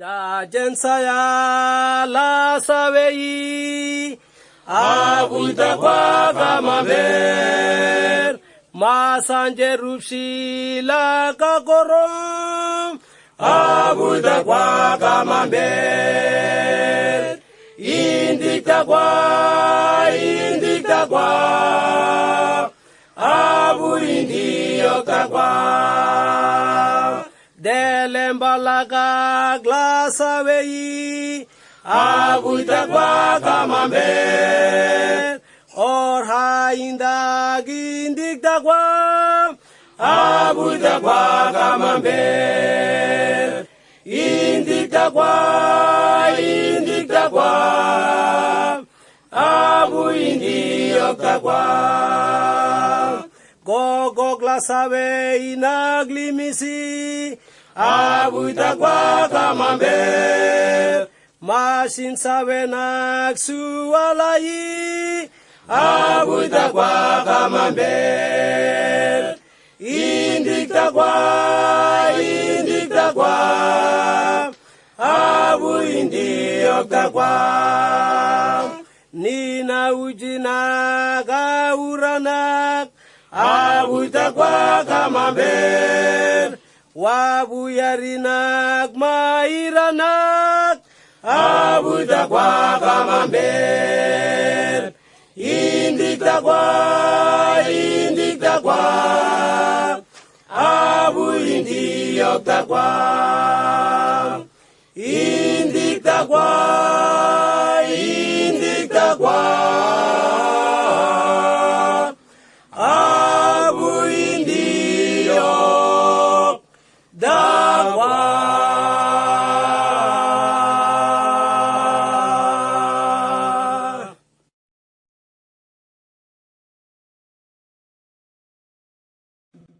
Da jensaya la savei abuita kwa kamamber masanje rupsi la kakorom abuita kwa kamamber indikta kwa abu indiyokta kwa Delembalaga glasawei abuita kwa kamamber or hainda gindikta kwa abuita kwa kamamber indikta kwa abu indiyokta kwa gogo glasawei naglimisi abuita kwa kamamber masin sawenak sualai abuita kwa kamamber indikta kwa abu indiyokta kwa nina ujina gauranak abuita kwa kamamber wabu yarinak mairanak abuita kwa kamamber indikta kwa abu indiyokta kwa indikta kwa